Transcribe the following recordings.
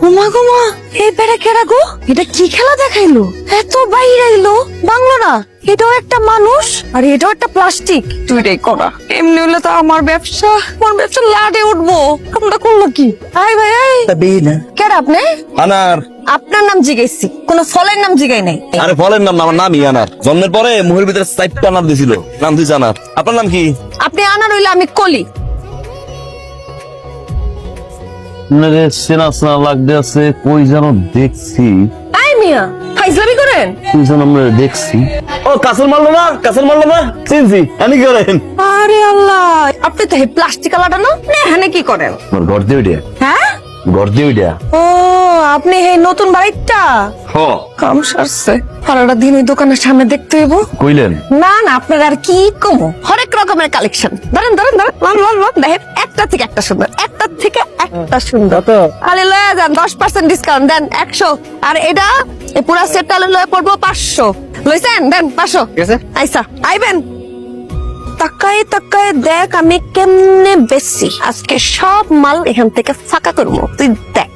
ওমা গো মা, এই বেড়া কেরা গো? এটা কি খেলা দেখাইলো? এত বাইরে এলো বাংলো না, এটাও একটা মানুষ আর এটাও একটা প্লাস্টিক। দুইটাই করা। এমনি হলে তো আমার ব্যবসা লাটে উঠবো। আমরা করলো কি? আই ভাই আই কেরা আপনি? আনার। আপনার নাম জিজ্ঞাসি, কোন ফলের নাম জিগাই নাই। আরে ফলের নাম না, আমার নামই আনার। জন্মের পরে মুহের ভিতরে 4টা আনার দিছিল, নাম দিয়েছে আনার। আপনার নাম কি? আপনি আনার হইলে আমি কলি। চেনা চেনা লাগতে আছে, কই যেন দেখছি। আই মিয়া ফাইজলামি করেন? কই যেন আমরা দেখছি। ও কাসল মারলো না, কাসল মারলো না, চিনছি। আমি কি করেন? আরে আল্লাহ, আপনি তো এই প্লাস্টিক আলাটা না, এখানে কি করেন? আমার ঘর দিয়ে উঠিয়া, হ্যাঁ ঘর দিয়ে উঠিয়া। ও আপনি এই নতুন বাড়িটা হ কাম সারছে। সারাটা দিন ওই দোকানের সামনে দেখতে হইব। কইলেন? না না, আপনার আর কি কমো, হরেক রকমের কালেকশন। ধরেন ধরেন ধরেন, লন লন লন, দেখেন একটা থেকে একটা সুন্দর, একটা থেকে একটা সুন্দর। আরে লয়ে যান, 10% ডিসকাউন্ট দেন, 100। আর এটা এই পুরা সেটটা লয়ে পড়বো 500। লইছেন? দেন 500। আইসা আইবেন। তাকায় তাকায় দেখ আমি কেমনে বেশি। আজকে সব মাল এখান থেকে ফাঁকা করবো, তুই দেখ।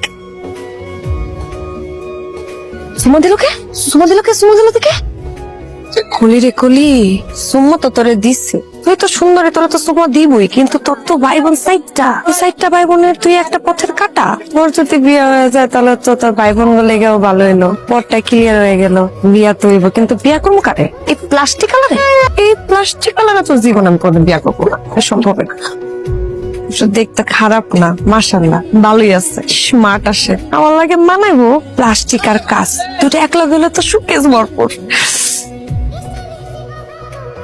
সুমা দিল কে? সুমা দিল কে? সুমা দিল থেকে কলি রে কলি, সুমা তো তোরে দিচ্ছে। তুই তো সুন্দরী, তোরা তো সুমা দিবই, কিন্তু তোর তো ভাই বোন সাইডটা ভাই বোনের তুই একটা পথের কাটা। তোর যদি বিয়ে হয়ে যায় তাহলে তো তোর ভাই বোন বলে গেও ভালো হইলো, পরটা ক্লিয়ার হয়ে গেল, বিয়া তো হইব। কিন্তু বিয়া করবো কারে? এই প্লাস্টিক কালারে? এই প্লাস্টিক কালারে তো জীবন আমি কোনো বিয়া করবো না, সম্ভব না। দেখতে খারাপ না, মাশাআল্লাহ ভালোই আছে, স্মার্ট আসে। আমার লাগে মানাইবো প্লাস্টিক আর কাঁচ দুটো একলা গেলে তো সুকেস ভরপুর।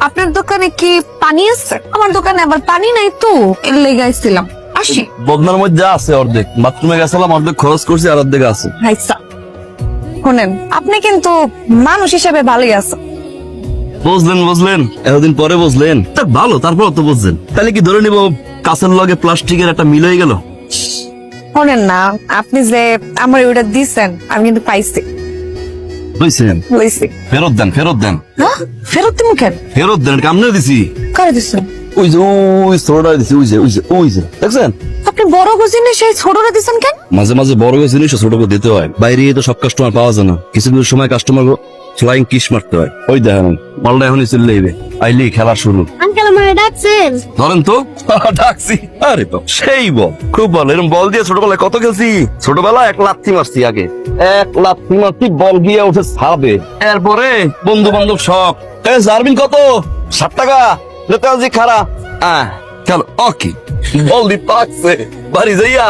আপনার দোকানে কি পানি আছে? আমার দোকানে আবার পানি নাই তো, এর লেগে আইছিলাম। আসি। বদনার মধ্যে আছে অর্ধেক, বাথরুমে গেছিলাম, অর্ধেক খরচ করছি আর অর্ধেক আছে। হাইসা শোনেন, আপনি কিন্তু মানুষ হিসেবে ভালোই আছেন। বুঝলেন বুঝলেন, এতদিন পরে বুঝলেন। তা ভালো, তারপর তো বুঝলেন। তাহলে কি ধরে নিব কাঁচের লগে প্লাস্টিকের একটা মিল হয়ে গেল? শোনেন না, আপনি যে আমার ওটা দিচ্ছেন আমি কিন্তু পাইছি। বুঝছেন? লইছি। ফেরত দেন, ফেরত দেন। হ্যাঁ? ফেরত দিমু কেন? ফেরত দেন, কামনে দিছি। কারে দিচ্ছেন? ওই যে ওই ছোটটা দিছি, ওই যে ওই যে ওই যে দেখছেন? আপনি বড় বুঝিনি সেই ছোটরা দিচ্ছেন কেন? মাঝে মাঝে বড় জিনিস ছোটকে দিতে হয়। বাইরে তো সব কাস্টমার পাওয়া যায় না, কিছু কিছু সময় কাস্টমার ফ্লাইং কিস মারতে হয়। ওই দেখেন মালটা এখনই চলে যাইবে, আইলি খেলা শুরু। আঙ্কেল আমার ডাকছেন? ধরেন তো। ডাকছি? আরে তো সেই বল, খুব ভালো। এরকম বল দিয়ে ছোটবেলায় কত খেলছি। ছোটবেলায় 1 লাথি মারছি, আগে 1 লাথি মারছি, বল গিয়ে উঠে ছাড়বে। এরপরে বন্ধু বান্ধব সব জারবিন কত 7 টাকা লেতাজি খারা। খেলো ওকে বল দি পাকছে বাড়ি যাইয়া